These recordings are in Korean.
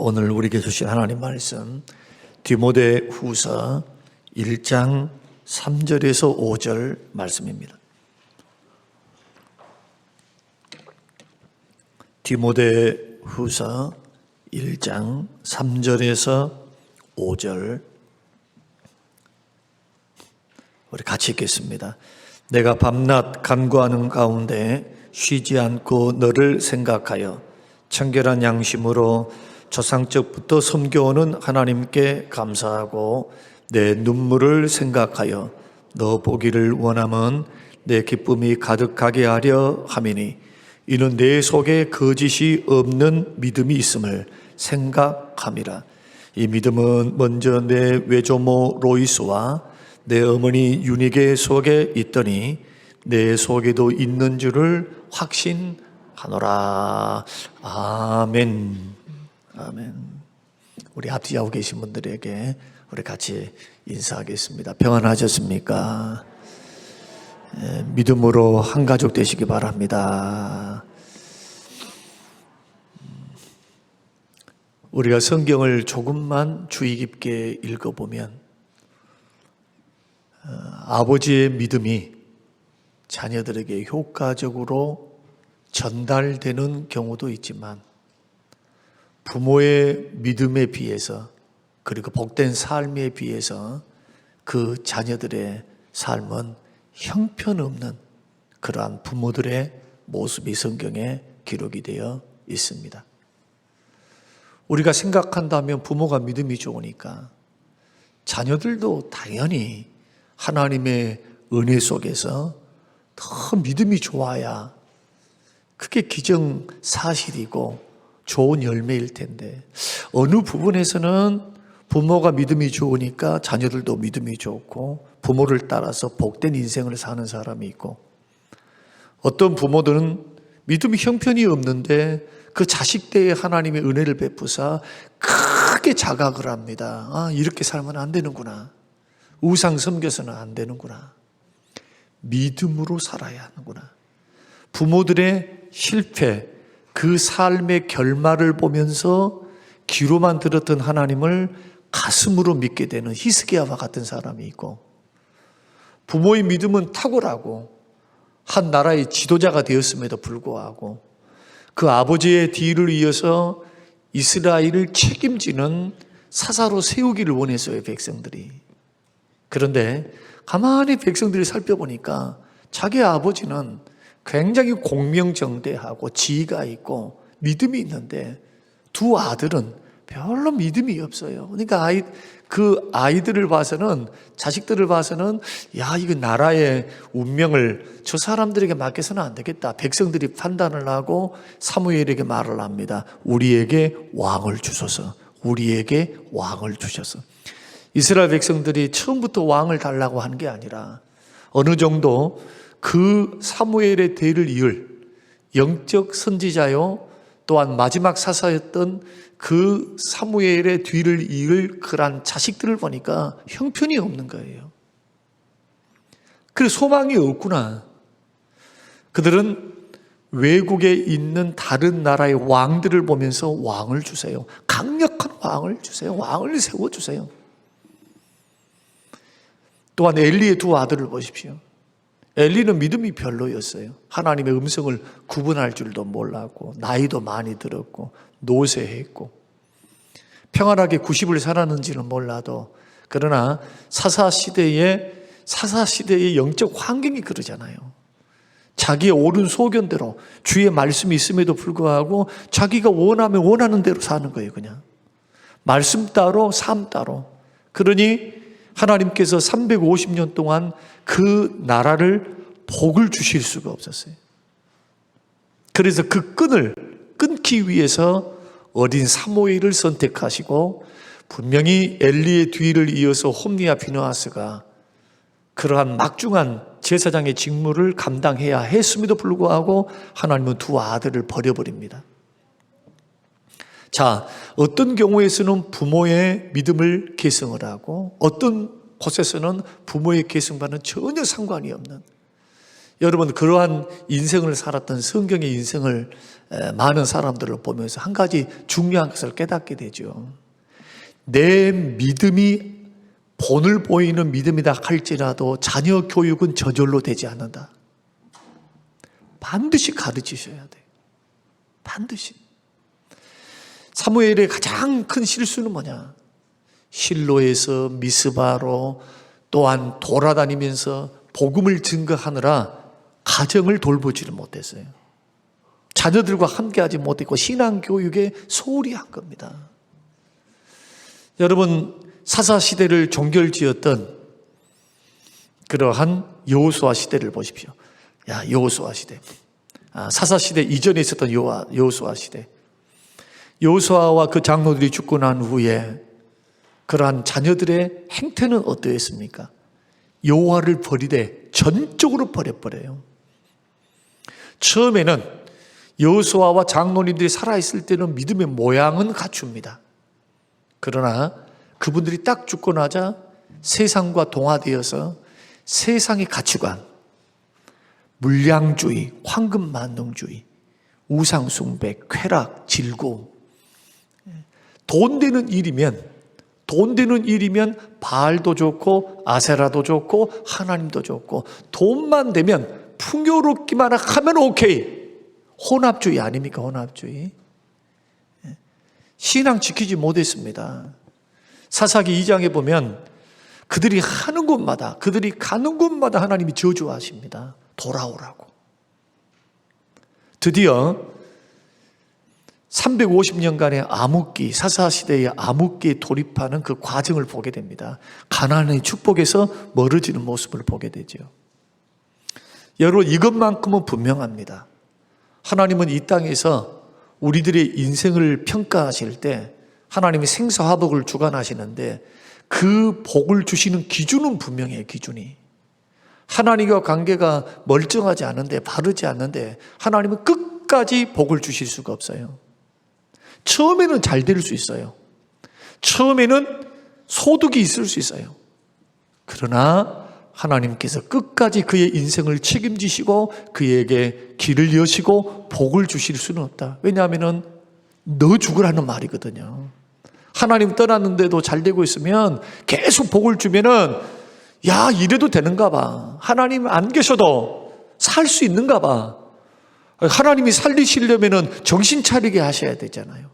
오늘 우리에게 주신 하나님 말씀 디모데후서 1장 3절에서 5절 말씀입니다. 디모데후서 1장 3절에서 5절 우리 같이 읽겠습니다. 내가 밤낮 간구하는 가운데 쉬지 않고 너를 생각하여 청결한 양심으로 조상적부터 섬겨오는 하나님께 감사하고 내 눈물을 생각하여 너 보기를 원하면 내 기쁨이 가득하게 하려 함이니 이는 내 속에 거짓이 없는 믿음이 있음을 생각함이라. 이 믿음은 먼저 내 외조모 로이스와 내 어머니 유니게 속에 있더니 내 속에도 있는 줄을 확신하노라. 아멘. 아멘. 우리 앞뒤하고 계신 분들에게 우리 같이 인사하겠습니다. 평안하셨습니까? 믿음으로 한 가족 되시기 바랍니다. 우리가 성경을 조금만 주의 깊게 읽어보면 아버지의 믿음이 자녀들에게 효과적으로 전달되는 경우도 있지만 부모의 믿음에 비해서 그리고 복된 삶에 비해서 그 자녀들의 삶은 형편없는 그러한 부모들의 모습이 성경에 기록이 되어 있습니다. 우리가 생각한다면 부모가 믿음이 좋으니까 자녀들도 당연히 하나님의 은혜 속에서 더 믿음이 좋아야 그게 기정사실이고 좋은 열매일 텐데 어느 부분에서는 부모가 믿음이 좋으니까 자녀들도 믿음이 좋고 부모를 따라서 복된 인생을 사는 사람이 있고 어떤 부모들은 믿음이 형편이 없는데 그 자식들에게 하나님의 은혜를 베푸사 크게 자각을 합니다. 아, 이렇게 살면 안 되는구나. 우상 섬겨서는 안 되는구나. 믿음으로 살아야 하는구나. 부모들의 실패, 그 삶의 결말을 보면서 귀로만 들었던 하나님을 가슴으로 믿게 되는 히스기야와 같은 사람이 있고 부모의 믿음은 탁월하고 한 나라의 지도자가 되었음에도 불구하고 그 아버지의 뒤를 이어서 이스라엘을 책임지는 사사로 세우기를 원했어요, 백성들이. 그런데 가만히 백성들이 살펴보니까 자기 아버지는 굉장히 공명정대하고 지혜가 있고 믿음이 있는데 두 아들은 별로 믿음이 없어요. 그러니까 그 아이들을 봐서는, 자식들을 봐서는 야, 이거 나라의 운명을 저 사람들에게 맡겨서는 안 되겠다. 백성들이 판단을 하고 사무엘에게 말을 합니다. 우리에게 왕을 주소서. 우리에게 왕을 주셔서. 이스라엘 백성들이 처음부터 왕을 달라고 한 게 아니라 어느 정도 그 사무엘의 대를 이을 영적 선지자요 또한 마지막 사사였던 그 사무엘의 뒤를 이을 그런 자식들을 보니까 형편이 없는 거예요. 그래서 소망이 없구나. 그들은 외국에 있는 다른 나라의 왕들을 보면서 왕을 주세요. 강력한 왕을 주세요. 왕을 세워주세요. 또한 엘리의 두 아들을 보십시오. 엘리는 믿음이 별로였어요. 하나님의 음성을 구분할 줄도 몰랐고 나이도 많이 들었고 노쇠했고 평안하게 90을 살았는지는 몰라도 그러나 사사시대의 영적 환경이 그러잖아요. 자기의 옳은 소견대로 주의 말씀이 있음에도 불구하고 자기가 원하면 원하는 대로 사는 거예요. 그냥 말씀 따로 삶 따로. 그러니 하나님께서 350년 동안 그 나라를 복을 주실 수가 없었어요. 그래서 그 끈을 끊기 위해서 어린 사무엘을 선택하시고 분명히 엘리의 뒤를 이어서 홈리와 비느하스가 그러한 막중한 제사장의 직무를 감당해야 했음에도 불구하고 하나님은 두 아들을 버려버립니다. 자, 어떤 경우에서는 부모의 믿음을 계승을 하고 어떤 곳에서는 부모의 계승과는 전혀 상관이 없는, 여러분, 그러한 인생을 살았던 성경의 인생을 많은 사람들을 보면서 한 가지 중요한 것을 깨닫게 되죠. 내 믿음이 본을 보이는 믿음이다 할지라도 자녀 교육은 저절로 되지 않는다. 반드시 가르치셔야 돼요. 반드시. 사무엘의 가장 큰 실수는 뭐냐? 실로에서 미스바로 또한 돌아다니면서 복음을 증거하느라 가정을 돌보지를 못했어요. 자녀들과 함께하지 못했고 신앙교육에 소홀히 한 겁니다. 여러분, 사사시대를 종결지었던 그러한 여호수아 시대를 보십시오. 여호수아 시대. 사사시대 이전에 있었던 여호수아 시대. 여호수아와 그 장로들이 죽고 난 후에 그러한 자녀들의 행태는 어떠했습니까? 여호와를 버리되 전적으로 버려버려요. 처음에는 여호수아와 장로님들이 살아있을 때는 믿음의 모양은 갖춥니다. 그러나 그분들이 딱 죽고 나자 세상과 동화되어서 세상의 가치관, 물량주의, 황금만능주의, 우상숭배, 쾌락, 질고, 돈 되는 일이면 바알도 좋고 아세라도 좋고 하나님도 좋고, 돈만 되면 풍요롭기만 하면 오케이. 혼합주의 아닙니까? 혼합주의. 신앙 지키지 못했습니다. 사사기 2장에 보면 그들이 하는 곳마다, 그들이 가는 곳마다 하나님이 저주하십니다. 돌아오라고. 드디어 350년간의 암흑기, 사사시대의 암흑기에 돌입하는 그 과정을 보게 됩니다. 가나안의 축복에서 멀어지는 모습을 보게 되죠. 여러분, 이것만큼은 분명합니다. 하나님은 이 땅에서 우리들의 인생을 평가하실 때 하나님이 생사화복을 주관하시는데 그 복을 주시는 기준은 분명해요. 기준이. 하나님과 관계가 멀쩡하지 않은데, 바르지 않는데 하나님은 끝까지 복을 주실 수가 없어요. 처음에는 잘 될 수 있어요. 처음에는 소득이 있을 수 있어요. 그러나 하나님께서 끝까지 그의 인생을 책임지시고 그에게 길을 여시고 복을 주실 수는 없다. 왜냐하면 너 죽으라는 말이거든요. 하나님 떠났는데도 잘 되고 있으면 계속 복을 주면은 야, 이래도 되는가 봐. 하나님 안 계셔도 살 수 있는가 봐. 하나님이 살리시려면은 정신 차리게 하셔야 되잖아요.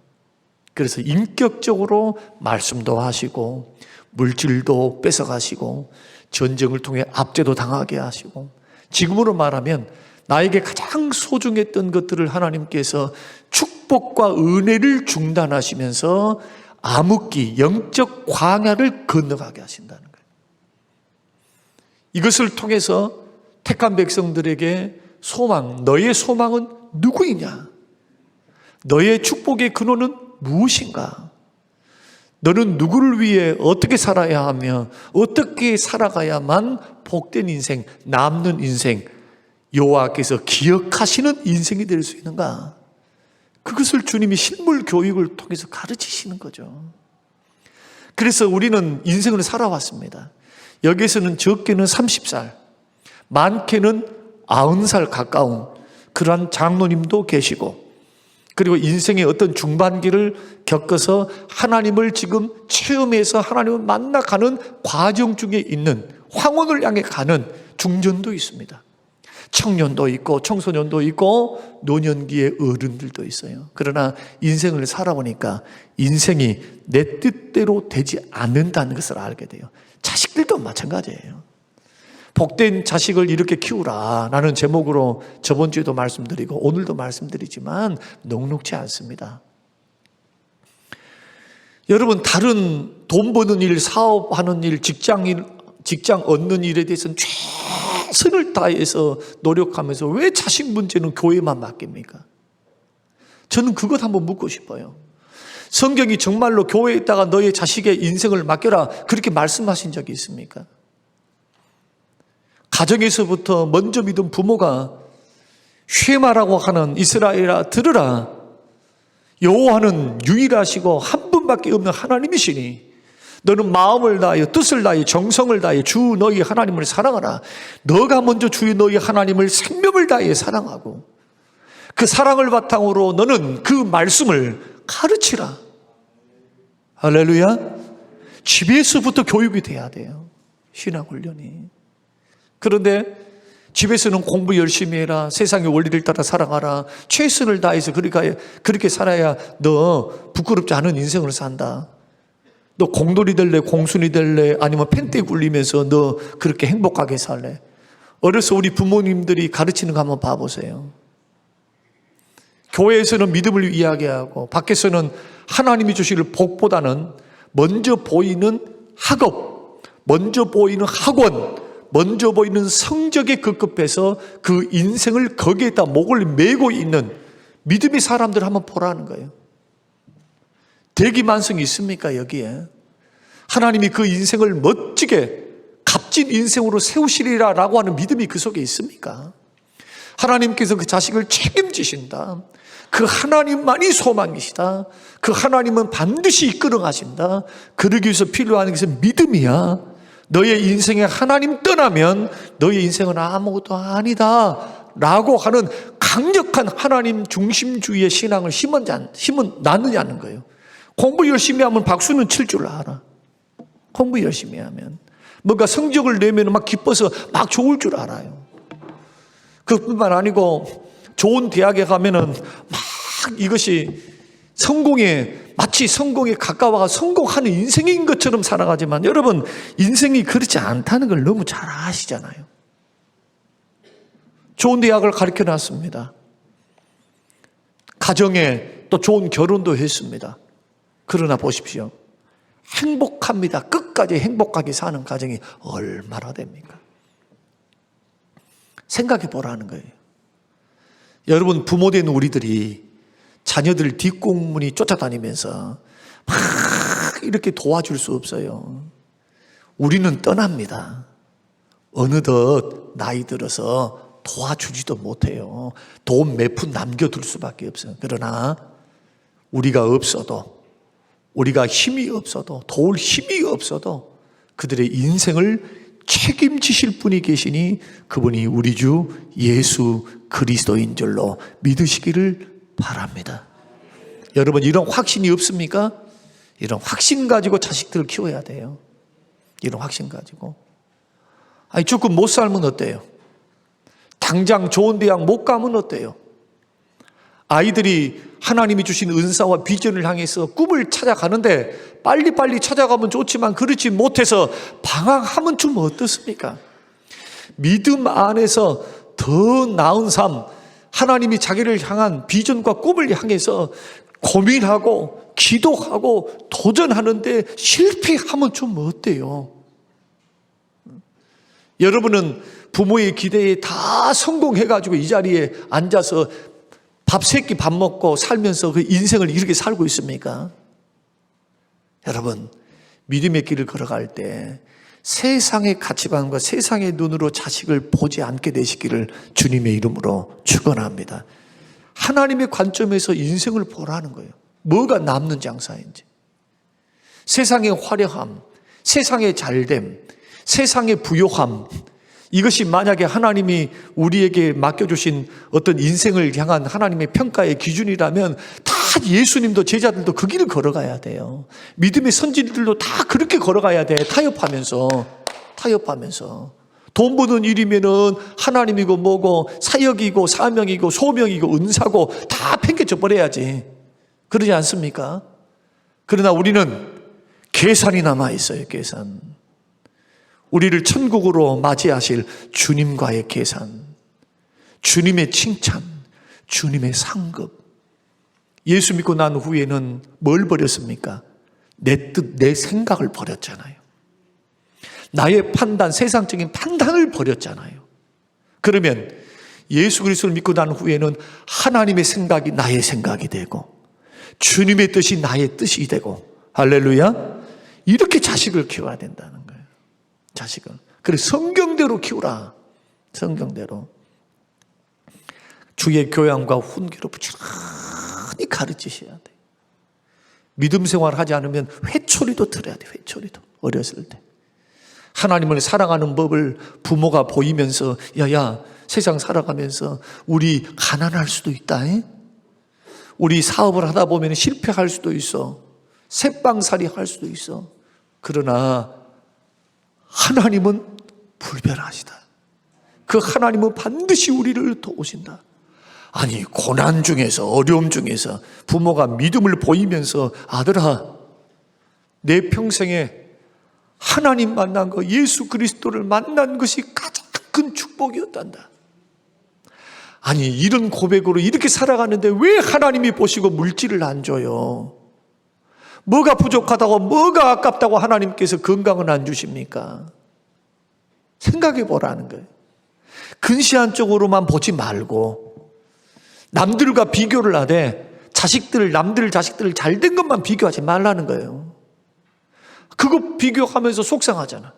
그래서 인격적으로 말씀도 하시고 물질도 뺏어가시고 전쟁을 통해 압제도 당하게 하시고, 지금으로 말하면 나에게 가장 소중했던 것들을 하나님께서 축복과 은혜를 중단하시면서 암흑기, 영적 광야를 건너가게 하신다는 거예요. 이것을 통해서 택한 백성들에게 소망, 너의 소망은 누구이냐? 너의 축복의 근원은 무엇인가? 너는 누구를 위해 어떻게 살아야 하며 어떻게 살아가야만 복된 인생, 남는 인생, 여호와께서 기억하시는 인생이 될 수 있는가? 그것을 주님이 실물 교육을 통해서 가르치시는 거죠. 그래서 우리는 인생을 살아왔습니다. 여기에서는 적게는 30살, 많게는 90살 가까운 그러한 장로님도 계시고, 그리고 인생의 어떤 중반기를 겪어서 하나님을 지금 체험해서 하나님을 만나가는 과정 중에 있는, 황혼을 향해 가는 중년도 있습니다. 청년도 있고 청소년도 있고 노년기의 어른들도 있어요. 그러나 인생을 살아보니까 인생이 내 뜻대로 되지 않는다는 것을 알게 돼요. 자식들도 마찬가지예요. 복된 자식을 이렇게 키우라 라는 제목으로 저번 주에도 말씀드리고 오늘도 말씀드리지만 녹록지 않습니다. 여러분, 다른 돈 버는 일, 사업하는 일, 직장 얻는 일에 대해서는 최선을 다해서 노력하면서 왜 자식 문제는 교회만 맡깁니까? 저는 그것 한번 묻고 싶어요. 성경이 정말로 교회에다가 너의 자식의 인생을 맡겨라 그렇게 말씀하신 적이 있습니까? 가정에서부터 먼저 믿은 부모가 쉐마라고 하는 이스라엘아 들으라, 여호와는 유일하시고 한 분밖에 없는 하나님이시니 너는 마음을 다하여 뜻을 다하여 정성을 다하여 주 너희 하나님을 사랑하라. 너가 먼저 주 너희 하나님을 생명을 다하여 사랑하고 그 사랑을 바탕으로 너는 그 말씀을 가르치라. 할렐루야. 집에서부터 교육이 돼야 돼요. 신앙훈련이. 그런데 집에서는 공부 열심히 해라, 세상의 원리를 따라 살아가라, 최선을 다해서 그렇게 살아야 너 부끄럽지 않은 인생을 산다. 너 공돌이 될래, 공순이 될래, 아니면 펜대 굴리면서 너 그렇게 행복하게 살래? 어려서 우리 부모님들이 가르치는 거 한번 봐보세요. 교회에서는 믿음을 이야기하고 밖에서는 하나님이 주실 복보다는 먼저 보이는 학업, 먼저 보이는 학원, 먼저 보이는 성적에 급급해서 그 인생을 거기에다 목을 메고 있는 믿음의 사람들 한번 보라는 거예요. 대기만성이 있습니까 여기에? 하나님이 그 인생을 멋지게 값진 인생으로 세우시리라라고 하는 믿음이 그 속에 있습니까? 하나님께서 그 자식을 책임지신다. 그 하나님만이 소망이시다. 그 하나님은 반드시 이끌어 가신다. 그러기 위해서 필요한 것은 믿음이야. 너의 인생에 하나님 떠나면 너의 인생은 아무것도 아니다 라고 하는 강력한 하나님 중심주의의 신앙을 심은 낳느냐는 거예요. 공부 열심히 하면 박수는 칠 줄 알아. 공부 열심히 하면 뭔가 성적을 내면 막 기뻐서 막 좋을 줄 알아요. 그뿐만 아니고 좋은 대학에 가면은 막 이것이 마치 성공에 가까워가 성공하는 인생인 것처럼 살아가지만 여러분 인생이 그렇지 않다는 걸 너무 잘 아시잖아요. 좋은 대학을 가르쳐 놨습니다. 가정에 또 좋은 결혼도 했습니다. 그러나 보십시오. 행복합니다. 끝까지 행복하게 사는 가정이 얼마나 됩니까? 생각해 보라는 거예요. 여러분 부모된 우리들이 자녀들 뒷공문이 쫓아다니면서 막 이렇게 도와줄 수 없어요. 우리는 떠납니다. 어느덧 나이 들어서 도와주지도 못해요. 돈 몇 푼 남겨둘 수밖에 없어요. 그러나 우리가 없어도, 우리가 힘이 없어도, 도울 힘이 없어도 그들의 인생을 책임지실 분이 계시니 그분이 우리 주 예수 그리스도인 줄로 믿으시기를 바랍니다. 여러분 이런 확신이 없습니까? 이런 확신 가지고 자식들을 키워야 돼요. 이런 확신 가지고. 아니 조금 못 살면 어때요? 당장 좋은 대학 못 가면 어때요? 아이들이 하나님이 주신 은사와 비전을 향해서 꿈을 찾아가는데 빨리빨리 찾아가면 좋지만 그렇지 못해서 방황하면 좀 어떻습니까? 믿음 안에서 더 나은 삶, 하나님이 자기를 향한 비전과 꿈을 향해서 고민하고 기도하고 도전하는데 실패하면 좀 어때요? 여러분은 부모의 기대에 다 성공해가지고 이 자리에 앉아서 밥 세 끼 밥 먹고 살면서 그 인생을 이렇게 살고 있습니까? 여러분 믿음의 길을 걸어갈 때 세상의 가치관과 세상의 눈으로 자식을 보지 않게 되시기를 주님의 이름으로 축원합니다. 하나님의 관점에서 인생을 보라는 거예요. 뭐가 남는 장사인지. 세상의 화려함, 세상의 잘됨, 세상의 부요함, 이것이 만약에 하나님이 우리에게 맡겨주신 어떤 인생을 향한 하나님의 평가의 기준이라면 다 예수님도 제자들도 그 길을 걸어가야 돼요. 믿음의 선진들도 다 그렇게 걸어가야 돼. 타협하면서 돈 버는 일이면은 하나님이고 뭐고 사역이고 사명이고 소명이고 은사고 다 팽개쳐 버려야지. 그러지 않습니까? 그러나 우리는 계산이 남아 있어요. 계산. 우리를 천국으로 맞이하실 주님과의 계산, 주님의 칭찬, 주님의 상급. 예수 믿고 난 후에는 뭘 버렸습니까? 내 뜻, 내 생각을 버렸잖아요. 나의 판단, 세상적인 판단을 버렸잖아요. 그러면 예수 그리스도를 믿고 난 후에는 하나님의 생각이 나의 생각이 되고 주님의 뜻이 나의 뜻이 되고, 할렐루야. 이렇게 자식을 키워야 된다는 거예요. 자식을. 그래 성경대로 키우라. 성경대로. 주의 교양과 훈계로 부지런히 가르치셔야 돼요. 믿음 생활하지 않으면 회초리도 들어야 돼. 회초리도. 어렸을 때 하나님을 사랑하는 법을 부모가 보이면서 야야 세상 살아가면서 우리 가난할 수도 있다. 우리 사업을 하다 보면 실패할 수도 있어. 새빵살이 할 수도 있어. 그러나 하나님은 불변하시다. 그 하나님은 반드시 우리를 도우신다. 아니 고난 중에서 어려움 중에서 부모가 믿음을 보이면서 아들아 내 평생에 하나님 만난 거 예수 그리스도를 만난 것이 가장 큰 축복이었단다. 아니 이런 고백으로 이렇게 살아가는데 왜 하나님이 보시고 물질을 안 줘요? 뭐가 부족하다고 뭐가 아깝다고 하나님께서 건강을 안 주십니까? 생각해 보라는 거예요. 근시안 쪽으로만 보지 말고 남들과 비교를 하되 남들 자식들 잘된 것만 비교하지 말라는 거예요. 그거 비교하면서 속상하잖아.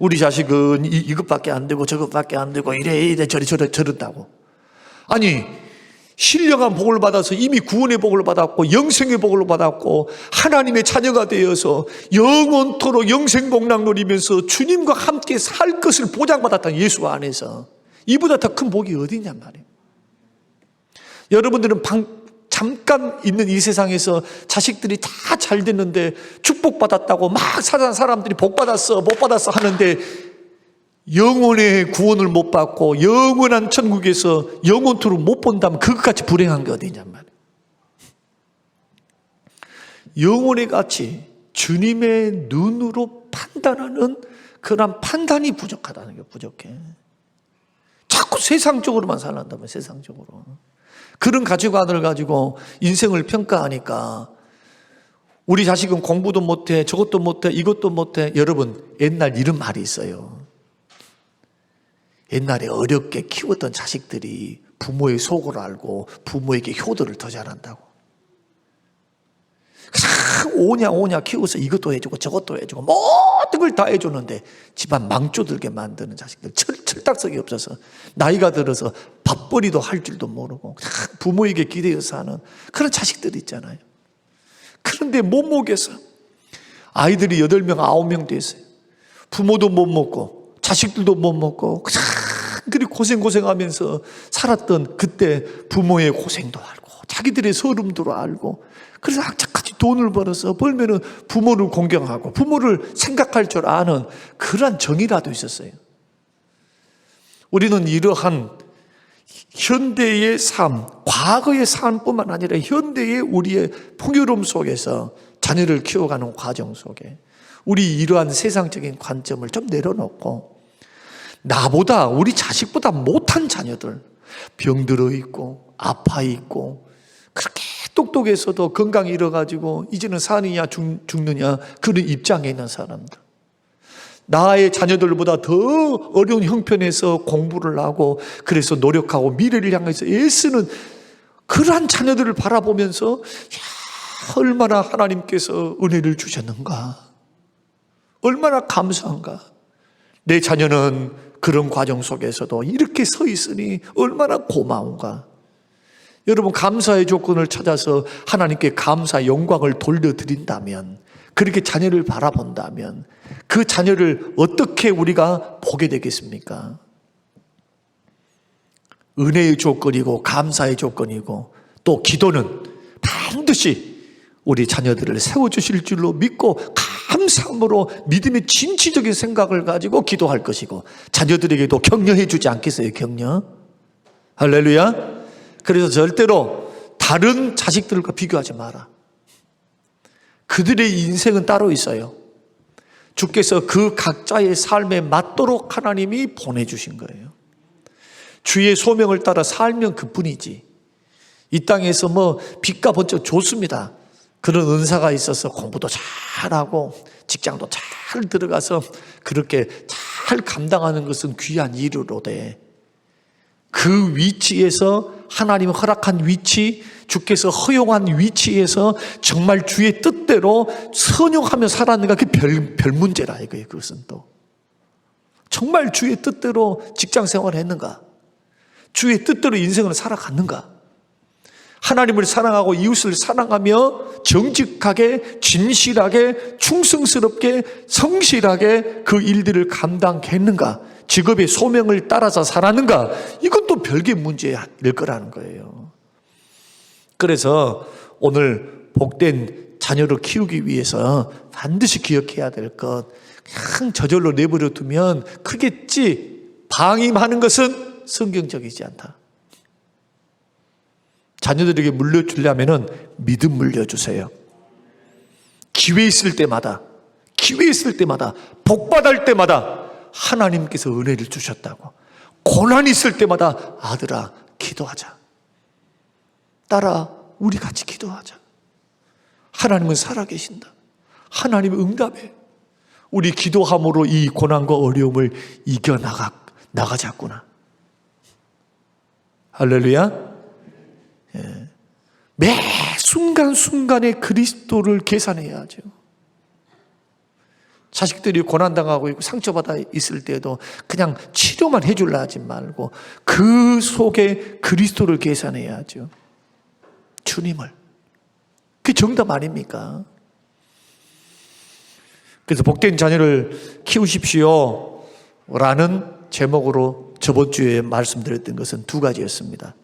우리 자식은 이것밖에 안 되고 저것밖에 안 되고 이래 저런다고. 아니 신령한 복을 받아서 이미 구원의 복을 받았고 영생의 복을 받았고 하나님의 자녀가 되어서 영원토록 영생복락 누리면서 주님과 함께 살 것을 보장받았던 예수 안에서 이보다 더 큰 복이 어디 있냔 말이에요. 여러분들은 잠깐 있는 이 세상에서 자식들이 다 잘 됐는데 축복받았다고 막 사람들이 복받았어 못 받았어 하는데 영원의 구원을 못 받고 영원한 천국에서 영원토록 못 본다면 그것같이 불행한 게 어디냔 말이에요. 영혼의 가치, 주님의 눈으로 판단하는 그런 판단이 부족하다는 게 부족해. 자꾸 세상적으로만 살란다면 세상적으로. 그런 가치관을 가지고 인생을 평가하니까 우리 자식은 공부도 못해 저것도 못해 이것도 못해. 여러분 옛날 이런 말이 있어요. 옛날에 어렵게 키웠던 자식들이 부모의 속을 알고 부모에게 효도를 더 잘한다고. 오냐 키워서 이것도 해주고 저것도 해주고 모든 걸 다 해주는데 집안 망조들게 만드는 자식들, 철딱서기 없어서 나이가 들어서 밥벌이도 할 줄도 모르고 부모에게 기대어서 하는 그런 자식들이 있잖아요. 그런데 못 먹여서 아이들이 8명 9명 됐어요. 부모도 못 먹고 자식들도 못 먹고 그리 고생하면서 살았던 그때 부모의 고생도 알고 자기들의 서름도 알고 그래서 악착같이 돈을 벌면은 부모를 공경하고 부모를 생각할 줄 아는 그러한 정이라도 있었어요. 우리는 이러한 현대의 삶, 과거의 삶뿐만 아니라 현대의 우리의 풍요로움 속에서 자녀를 키워가는 과정 속에 우리 이러한 세상적인 관점을 좀 내려놓고 나보다 우리 자식보다 못한 자녀들 병들어 있고 아파 있고 그렇게 똑똑해서도 건강 잃어가지고 이제는 사느냐 죽느냐 그런 입장에 있는 사람들, 나의 자녀들보다 더 어려운 형편에서 공부를 하고 그래서 노력하고 미래를 향해서 애쓰는 그러한 자녀들을 바라보면서 얼마나 하나님께서 은혜를 주셨는가, 얼마나 감사한가. 내 자녀는 그런 과정 속에서도 이렇게 서 있으니 얼마나 고마운가. 여러분 감사의 조건을 찾아서 하나님께 감사 영광을 돌려드린다면, 그렇게 자녀를 바라본다면 그 자녀를 어떻게 우리가 보게 되겠습니까? 은혜의 조건이고 감사의 조건이고 또 기도는 반드시 우리 자녀들을 세워주실 줄로 믿고 감사함으로 믿음의 진취적인 생각을 가지고 기도할 것이고 자녀들에게도 격려해 주지 않겠어요? 격려. 할렐루야. 그래서 절대로 다른 자식들과 비교하지 마라. 그들의 인생은 따로 있어요. 주께서 그 각자의 삶에 맞도록 하나님이 보내주신 거예요. 주의 소명을 따라 살면 그뿐이지. 이 땅에서 빛과 번쩍 좋습니다. 그런 은사가 있어서 공부도 잘하고 직장도 잘 들어가서 그렇게 잘 감당하는 것은 귀한 일으로되, 그 위치에서 하나님이 허락한 위치, 주께서 허용한 위치에서 정말 주의 뜻대로 선용하며 살았는가, 그게 별 문제라 이거예요. 그것은 또 정말 주의 뜻대로 직장 생활을 했는가, 주의 뜻대로 인생을 살아갔는가. 하나님을 사랑하고 이웃을 사랑하며 정직하게, 진실하게, 충성스럽게, 성실하게 그 일들을 감당했는가? 직업의 소명을 따라서 살았는가? 이건 또 별개 문제일 거라는 거예요. 그래서 오늘 복된 자녀를 키우기 위해서 반드시 기억해야 될 것, 그냥 저절로 내버려 두면 크겠지, 방임하는 것은 성경적이지 않다. 자녀들에게 물려주려면 믿음 물려주세요. 기회 있을 때마다, 복받을 때마다 하나님께서 은혜를 주셨다고. 고난이 있을 때마다 아들아 기도하자, 딸아 우리 같이 기도하자. 하나님은 살아계신다. 하나님은 응답해. 우리 기도함으로 이 고난과 어려움을 이겨나가자꾸나. 할렐루야. 매 순간순간에 그리스도를 계산해야죠. 자식들이 고난당하고 있고 상처받아 있을 때도 그냥 치료만 해줄라 하지 말고 그 속에 그리스도를 계산해야죠. 주님을. 그게 정답 아닙니까? 그래서 복된 자녀를 키우십시오 라는 제목으로 저번 주에 말씀드렸던 것은 두 가지였습니다.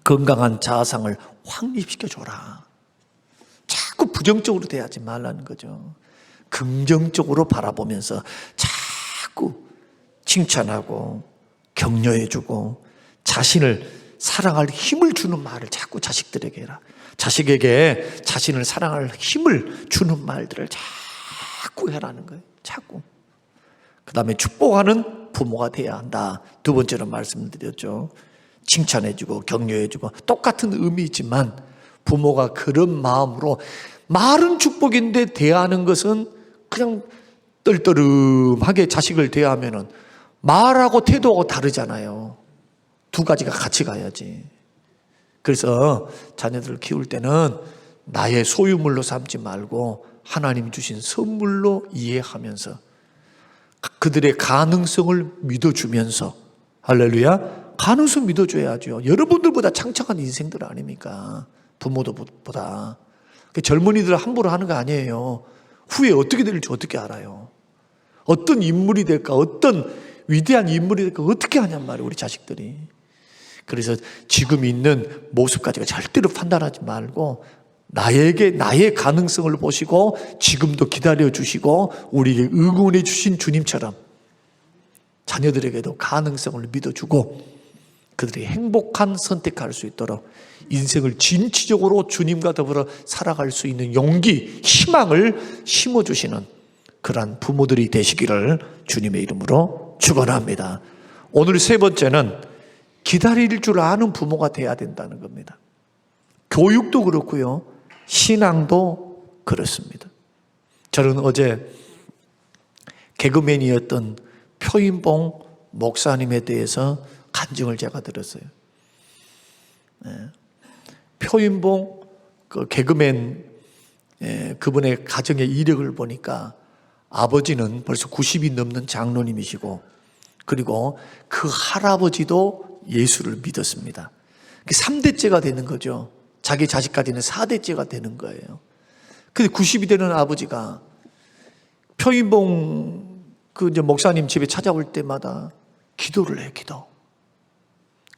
건강한 자아상을 확립시켜줘라. 자꾸 부정적으로 대하지 말라는 거죠. 긍정적으로 바라보면서 자꾸 칭찬하고 격려해주고 자신을 사랑할 힘을 주는 말을 자꾸 자식들에게 해라. 자식에게 자신을 사랑할 힘을 주는 말들을 자꾸 해라는 거예요. 자꾸. 그 다음에 축복하는 부모가 돼야 한다. 두 번째로 말씀드렸죠. 칭찬해주고 격려해주고 똑같은 의미이지만 부모가 그런 마음으로 말은 축복인데 대하는 것은 그냥 떨떠름하게 자식을 대하면은 말하고 태도하고 다르잖아요. 두 가지가 같이 가야지. 그래서 자녀들을 키울 때는 나의 소유물로 삼지 말고 하나님이 주신 선물로 이해하면서 그들의 가능성을 믿어주면서, 할렐루야, 가능성 믿어줘야죠. 여러분들보다 창창한 인생들 아닙니까? 부모들보다. 젊은이들 함부로 하는 거 아니에요. 후에 어떻게 될지 어떻게 알아요? 어떤 인물이 될까? 어떤 위대한 인물이 될까? 어떻게 하냔 말이에요, 우리 자식들이. 그래서 지금 있는 모습까지가 절대로 판단하지 말고 나의 가능성을 보시고 지금도 기다려주시고 우리에게 응원해 주신 주님처럼 자녀들에게도 가능성을 믿어주고 그들이 행복한 선택할 수 있도록 인생을 진취적으로 주님과 더불어 살아갈 수 있는 용기, 희망을 심어주시는 그러한 부모들이 되시기를 주님의 이름으로 축원합니다. 오늘 세 번째는 기다릴 줄 아는 부모가 돼야 된다는 겁니다. 교육도 그렇고요, 신앙도 그렇습니다. 저는 어제 개그맨이었던 표인봉 목사님에 대해서 간증을 제가 들었어요. 표인봉 그 개그맨 그분의 가정의 이력을 보니까 아버지는 벌써 90이 넘는 장로님이시고 그리고 그 할아버지도 예수를 믿었습니다. 3대째가 되는 거죠. 자기 자식까지는 4대째가 되는 거예요. 근데 90이 되는 아버지가 표인봉 그 이제 목사님 집에 찾아올 때마다 기도를 해요, 기도.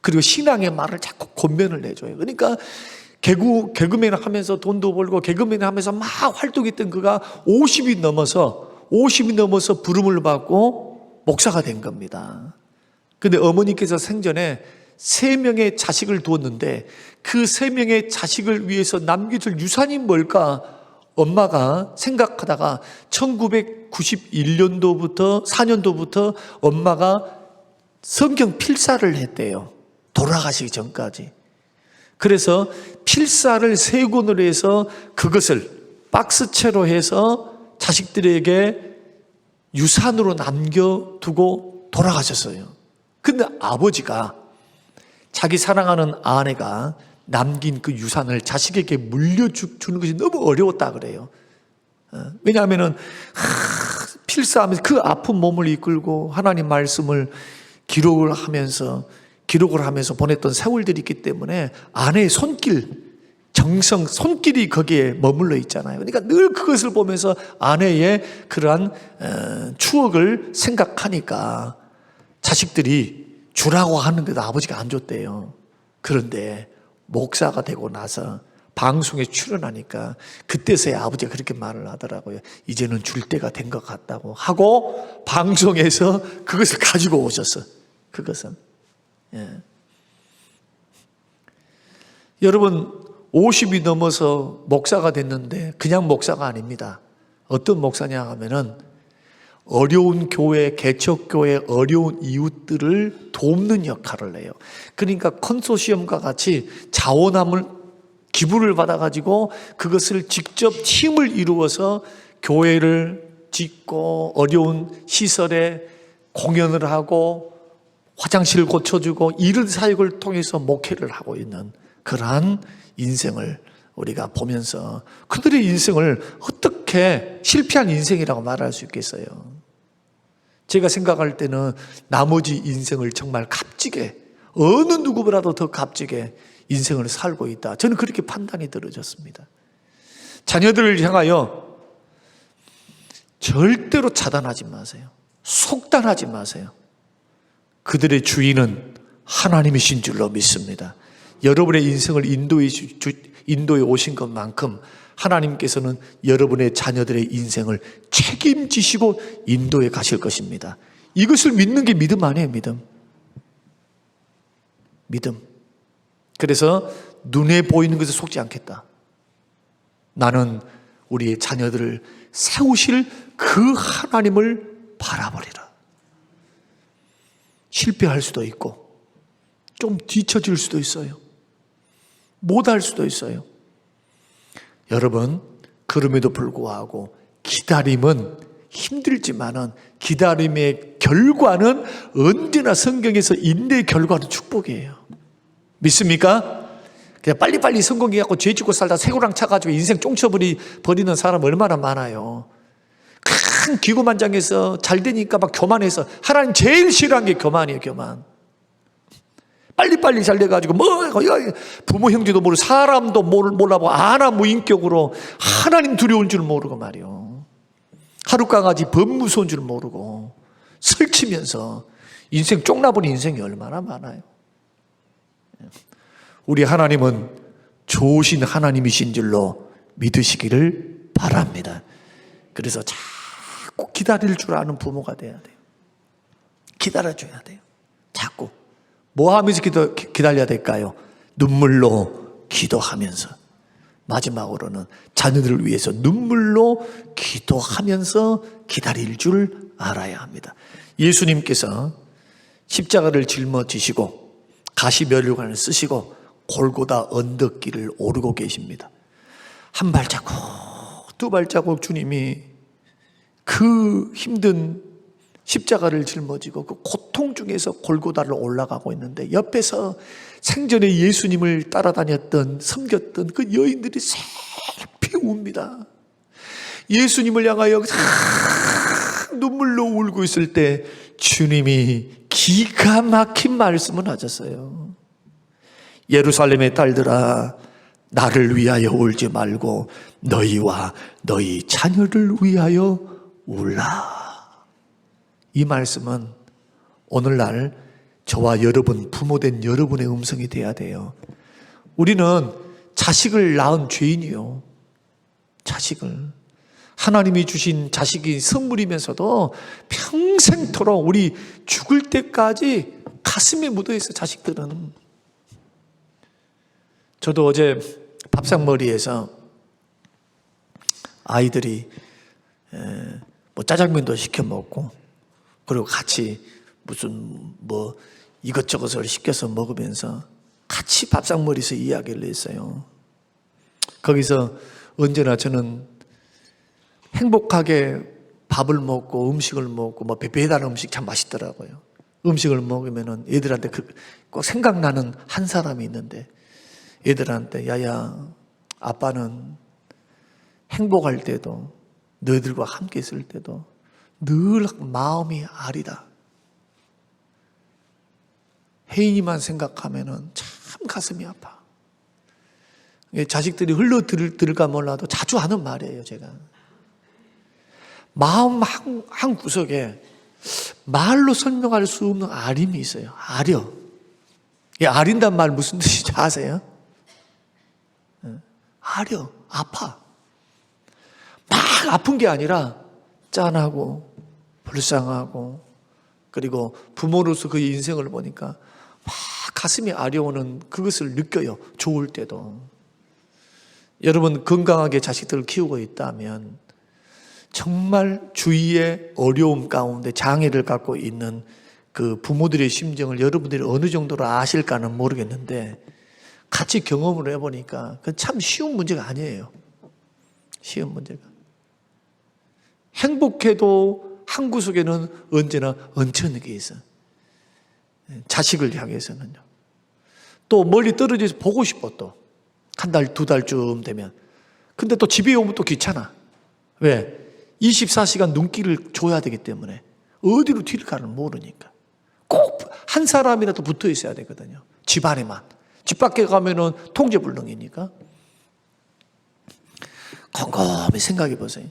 그리고 신앙의 말을 자꾸 권면을 해줘요. 그러니까 개그맨 하면서 돈도 벌고 개그맨 하면서 막 활동했던 그가 50이 넘어서 부름을 받고 목사가 된 겁니다. 근데 어머니께서 생전에 3명의 자식을 두었는데 그 3명의 자식을 위해서 남겨줄 유산이 뭘까 엄마가 생각하다가 1991년도부터 4년도부터 엄마가 성경 필사를 했대요. 돌아가시기 전까지. 그래서 필사를 3권으로 해서 그것을 박스채로 해서 자식들에게 유산으로 남겨두고 돌아가셨어요. 근데 아버지가 자기 사랑하는 아내가 남긴 그 유산을 자식에게 물려주는 것이 너무 어려웠다 그래요. 왜냐하면은 필사하면서 그 아픈 몸을 이끌고 하나님 말씀을 기록을 하면서 기록을 하면서 보냈던 세월들이 있기 때문에 아내의 손길, 정성, 손길이 거기에 머물러 있잖아요. 그러니까 늘 그것을 보면서 아내의 그러한 추억을 생각하니까 자식들이 주라고 하는데도 아버지가 안 줬대요. 그런데 목사가 되고 나서 방송에 출연하니까 그때서야 아버지가 그렇게 말을 하더라고요. 이제는 줄 때가 된 것 같다고 하고 방송에서 그것을 가지고 오셨어. 그것은. 예. 여러분 50이 넘어서 목사가 됐는데 그냥 목사가 아닙니다. 어떤 목사냐 하면은 어려운 교회, 개척교회 어려운 이웃들을 돕는 역할을 해요. 그러니까 컨소시엄과 같이 자원함을 기부를 받아가지고 그것을 직접 팀을 이루어서 교회를 짓고 어려운 시설에 공연을 하고 화장실을 고쳐주고 이런 사역을 통해서 목회를 하고 있는 그러한 인생을 우리가 보면서 그들의 인생을 어떻게 실패한 인생이라고 말할 수 있겠어요? 제가 생각할 때는 나머지 인생을 정말 값지게, 어느 누구보다도 더 값지게 인생을 살고 있다. 저는 그렇게 판단이 들어졌습니다. 자녀들을 향하여 절대로 차단하지 마세요. 속단하지 마세요. 그들의 주인은 하나님이신 줄로 믿습니다. 여러분의 인생을 인도에 오신 것만큼 하나님께서는 여러분의 자녀들의 인생을 책임지시고 인도에 가실 것입니다. 이것을 믿는 게 믿음 아니에요, 믿음. 믿음. 그래서 눈에 보이는 것에 속지 않겠다. 나는 우리의 자녀들을 세우실 그 하나님을 바라보리라. 실패할 수도 있고 좀 뒤처질 수도 있어요. 못할 수도 있어요. 여러분, 그럼에도 불구하고 기다림은 힘들지만은 기다림의 결과는 언제나 성경에서 인내의 결과는 축복이에요. 믿습니까? 그냥 빨리빨리 성공해갖고 죄 짓고 살다 새고랑 차가지고 인생 쫑쳐버리는 사람 얼마나 많아요. 큰 기고만장해서 잘 되니까 막 교만해서 하나님 제일 싫어하는 게 교만이에요. 교만. 빨리빨리 잘 돼가지고 부모 형제도 모르고 사람도 몰라보고 무인격으로 하나님 두려운 줄 모르고 말이요. 하룻강아지 범 무서운 줄 모르고 설치면서 인생 쪽나버린 인생이 얼마나 많아요. 우리 하나님은 좋으신 하나님이신 줄로 믿으시기를 바랍니다. 그래서 자꾸 기다릴 줄 아는 부모가 돼야 돼요. 기다려줘야 돼요. 자꾸. 뭐 하면서 기다려야 될까요? 눈물로 기도하면서. 마지막으로는 자녀들을 위해서 눈물로 기도하면서 기다릴 줄 알아야 합니다. 예수님께서 십자가를 짊어지시고 가시면류관을 쓰시고 골고다 언덕길을 오르고 계십니다. 한 발자국, 두 발자국 주님이 그 힘든 십자가를 짊어지고 그 고통 중에서 골고다를 올라가고 있는데 옆에서 생전에 예수님을 따라다녔던 섬겼던 그 여인들이 슬피 웁니다. 예수님을 향하여 눈물로 울고 있을 때 주님이 기가 막힌 말씀을 하셨어요. 예루살렘의 딸들아, 나를 위하여 울지 말고 너희와 너희 자녀를 위하여 울라. 이 말씀은 오늘날 저와 여러분, 부모된 여러분의 음성이 돼야 돼요. 우리는 자식을 낳은 죄인이요. 자식을. 하나님이 주신 자식이 선물이면서도 평생토록 우리 죽을 때까지 가슴에 묻어있어, 자식들은. 저도 어제 밥상머리에서 아이들이 짜장면도 시켜 먹고 그리고 같이 무슨 이것저것을 시켜서 먹으면서 같이 밥상머리에서 이야기를 했어요. 거기서 언제나 저는 행복하게 밥을 먹고 음식을 먹고 배달 음식 참 맛있더라고요. 음식을 먹으면은 애들한테 꼭 생각나는 한 사람이 있는데 애들한테 야야, 아빠는 행복할 때도 너희들과 함께 있을 때도 늘 마음이 아리다. 혜인이만 생각하면은 참 가슴이 아파. 자식들이 흘러들을까 몰라도 자주 하는 말이에요, 제가. 마음 한 구석에 말로 설명할 수 없는 아림이 있어요. 아려. 이 아린단 말 무슨 뜻인지 아세요? 아려, 아파. 막 아픈 게 아니라 짠하고 불쌍하고, 그리고 부모로서 그 인생을 보니까 막 가슴이 아려오는 그것을 느껴요. 좋을 때도. 여러분 건강하게 자식들을 키우고 있다면 정말 주위의 어려움 가운데 장애를 갖고 있는 그 부모들의 심정을 여러분들이 어느 정도로 아실까는 모르겠는데, 같이 경험을 해보니까 그건 참 쉬운 문제가 아니에요. 쉬운 문제가. 행복해도 한 구석에는 언제나 얹혀있는 게 있어요. 자식을 향해서는요. 또 멀리 떨어져서 보고 싶어, 또. 한 달, 두 달쯤 되면. 근데 또 집에 오면 또 귀찮아. 왜? 24시간 눈길을 줘야 되기 때문에. 어디로 튈까를 모르니까. 꼭 한 사람이라도 붙어 있어야 되거든요. 집 안에만. 집 밖에 가면은 통제불능이니까. 곰곰이 생각해 보세요.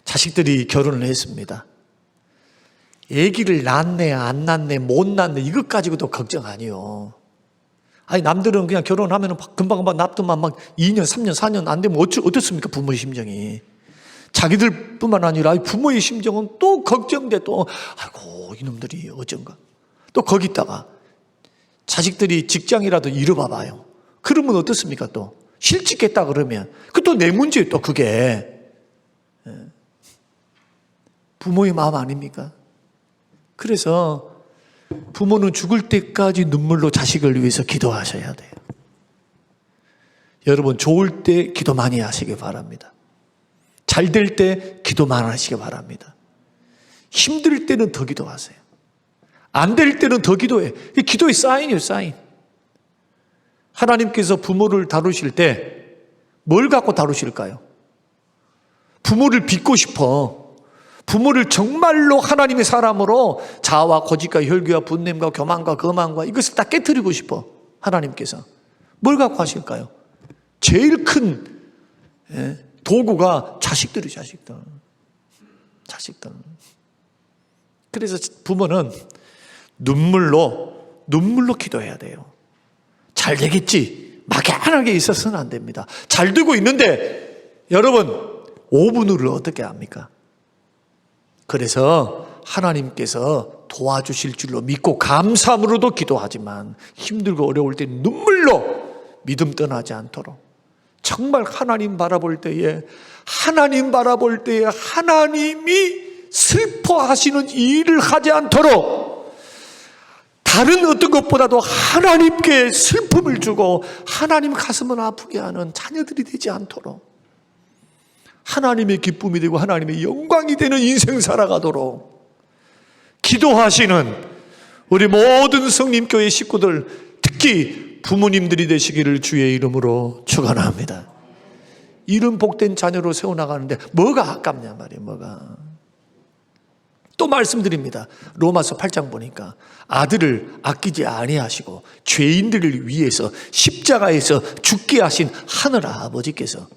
자식들이 결혼을 했습니다. 아기를 낳네, 안 낳네, 못 낳네, 이것 가지고도 걱정 아니요. 아니, 남들은 그냥 결혼하면 금방금방 납두만 막 2년, 3년, 4년 안 되면 어떻습니까? 부모의 심정이. 자기들 뿐만 아니라 부모의 심정은 또 걱정돼, 또. 아이고, 이놈들이 어쩐가. 또 거기다가 자식들이 직장이라도 잃어봐봐요. 그러면 어떻습니까? 또 실직했다 그러면 그 또 내 문제예요. 또 그게 부모의 마음 아닙니까? 그래서 부모는 죽을 때까지 눈물로 자식을 위해서 기도하셔야 돼요. 여러분 좋을 때 기도 많이 하시기 바랍니다. 잘 될 때 기도 많이 하시기 바랍니다. 힘들 때는 더 기도하세요. 안 될 때는 더 기도해. 기도의 사인이에요, 사인. 하나님께서 부모를 다루실 때 뭘 갖고 다루실까요? 부모를 빚고 싶어. 부모를 정말로 하나님의 사람으로 자아와 고집과 혈기와 분냄과 교만과 거만과 이것을 다 깨트리고 싶어. 하나님께서. 뭘 갖고 하실까요? 제일 큰 도구가 자식들이 자식들. 그래서 부모는 눈물로 기도해야 돼요. 잘 되겠지. 막연하게 있어서는 안 됩니다. 잘 되고 있는데 여러분 5분을 어떻게 합니까? 그래서 하나님께서 도와주실 줄로 믿고 감사함으로도 기도하지만 힘들고 어려울 때 눈물로 믿음 떠나지 않도록 정말 하나님 바라볼 때에 하나님이 슬퍼하시는 일을 하지 않도록 다른 어떤 것보다도 하나님께 슬픔을 주고 하나님 가슴을 아프게 하는 자녀들이 되지 않도록 하나님의 기쁨이 되고 하나님의 영광이 되는 인생 살아가도록 기도하시는 우리 모든 성림교회 식구들, 특히 부모님들이 되시기를 주의 이름으로 축원합니다. 이런 복된 자녀로 세워나가는데 뭐가 아깝냐 말이에요. 뭐가. 또 말씀드립니다. 로마서 8장 보니까 아들을 아끼지 아니하시고 죄인들을 위해서 십자가에서 죽게 하신 하늘 아버지께서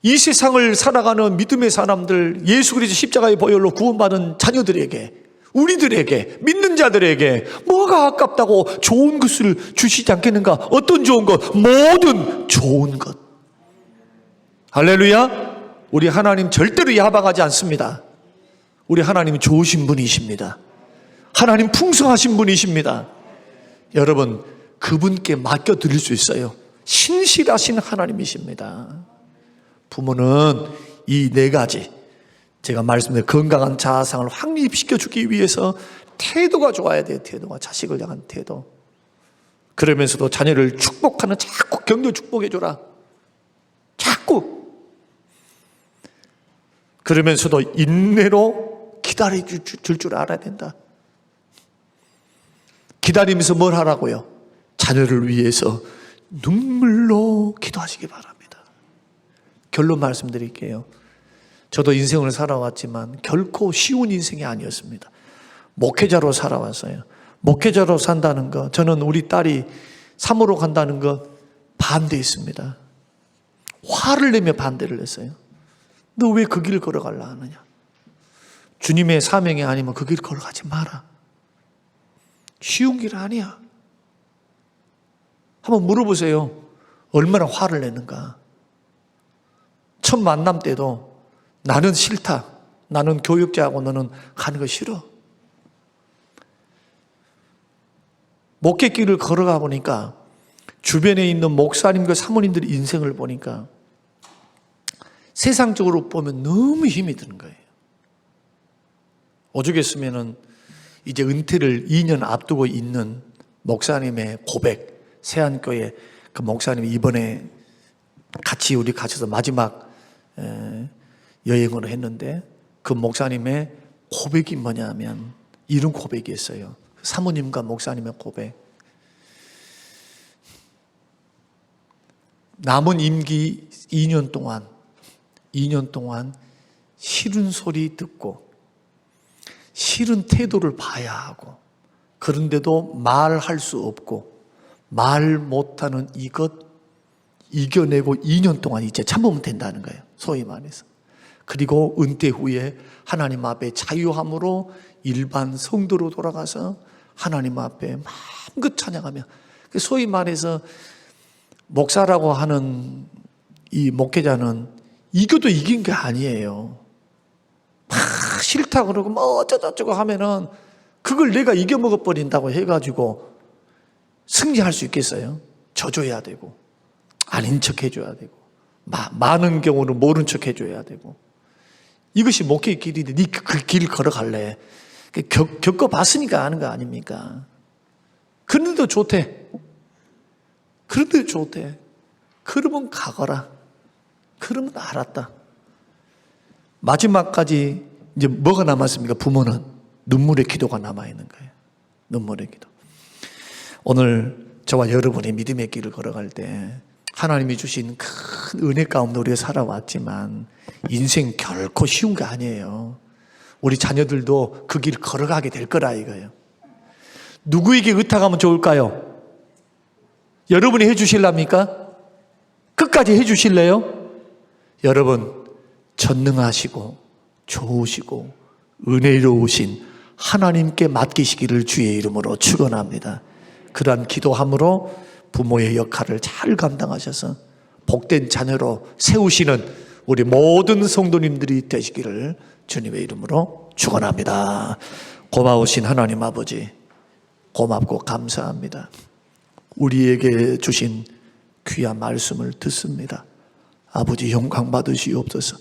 이 세상을 살아가는 믿음의 사람들, 예수 그리스도 십자가의 보혈로 구원받은 자녀들에게, 우리들에게, 믿는 자들에게 뭐가 아깝다고 좋은 것을 주시지 않겠는가? 어떤 좋은 것? 모든 좋은 것. 할렐루야. 우리 하나님 절대로 야박하지 않습니다. 우리 하나님은 좋으신 분이십니다. 하나님 풍성하신 분이십니다. 여러분 그분께 맡겨드릴 수 있어요. 신실하신 하나님이십니다. 부모는 이 네 가지 제가 말씀드린 건강한 자아상을 확립시켜주기 위해서 태도가 좋아야 돼요. 태도가. 자식을 향한 태도. 그러면서도 자녀를 축복하는, 자꾸 격려 축복해줘라. 자꾸. 그러면서도 인내로 기다려줄 줄 알아야 된다. 기다리면서 뭘 하라고요? 자녀를 위해서 눈물로 기도하시기 바랍니다. 결론 말씀드릴게요. 저도 인생을 살아왔지만 결코 쉬운 인생이 아니었습니다. 목회자로 살아왔어요. 목회자로 산다는 거, 저는 우리 딸이 사모로 간다는 거 반대했습니다. 화를 내며 반대를 했어요. 너 왜 그 길을 걸어가려 하느냐? 주님의 사명이 아니면 그 길 걸어가지 마라. 쉬운 길 아니야. 한번 물어보세요. 얼마나 화를 내는가. 첫 만남 때도 나는 싫다. 나는 교육자하고 너는 가는 거 싫어. 목회길을 걸어가 보니까 주변에 있는 목사님과 사모님들의 인생을 보니까 세상적으로 보면 너무 힘이 드는 거예요. 오죽했으면은 이제 은퇴를 2년 앞두고 있는 목사님의 고백, 세안교회 그 목사님이 이번에 같이 우리 가셔서 마지막 여행을 했는데 그 목사님의 고백이 뭐냐면 이런 고백이었어요. 사모님과 목사님의 고백. 남은 임기 2년 동안 싫은 소리 듣고 싫은 태도를 봐야 하고 그런데도 말할 수 없고 말 못하는 이것 이겨내고 2년 동안 이제 참으면 된다는 거예요. 소위 말해서. 그리고 은퇴 후에 하나님 앞에 자유함으로 일반 성도로 돌아가서 하나님 앞에 마음껏 찬양하며 소위 말해서 목사라고 하는 이 목회자는 이겨도 이긴 게 아니에요. 막 싫다 그러고 뭐 어쩌고저쩌고 하면은 그걸 내가 이겨먹어 버린다고 해가지고 승리할 수 있겠어요? 져줘야 되고 아닌 척 해줘야 되고 많은 경우는 모른 척 해줘야 되고 이것이 목회의 길인데 네 그 길 걸어갈래? 겪어봤으니까 아는 거 아닙니까? 그런데도 좋대. 그런데도 좋대. 그러면 가거라. 그러면 알았다. 마지막까지 이제 뭐가 남았습니까? 부모는 눈물의 기도가 남아있는 거예요. 눈물의 기도. 오늘 저와 여러분이 믿음의 길을 걸어갈 때 하나님이 주신 큰 은혜 가운데 우리가 살아왔지만 인생 결코 쉬운 게 아니에요. 우리 자녀들도 그 길 걸어가게 될 거라 이거예요. 누구에게 의탁하면 좋을까요? 여러분이 해주실랍니까? 끝까지 해주실래요? 여러분 전능하시고 좋으시고 은혜로우신 하나님께 맡기시기를 주의 이름으로 축원합니다. 그러한 기도함으로 부모의 역할을 잘 감당하셔서 복된 자녀로 세우시는 우리 모든 성도님들이 되시기를 주님의 이름으로 축원합니다. 고마우신 하나님 아버지 고맙고 감사합니다. 우리에게 주신 귀한 말씀을 듣습니다. 아버지 영광 받으시옵소서.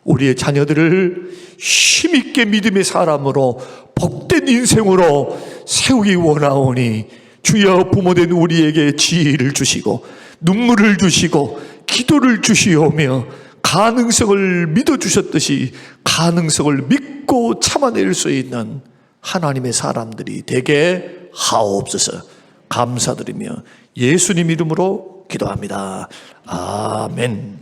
우리의 자녀들을 힘있게 믿음의 사람으로 복된 인생으로 세우기 원하오니 주여 부모된 우리에게 지혜를 주시고 눈물을 주시고 기도를 주시오며 가능성을 믿어주셨듯이 가능성을 믿고 참아낼 수 있는 하나님의 사람들이 되게 하옵소서. 감사드리며 예수님 이름으로 기도합니다. 아멘.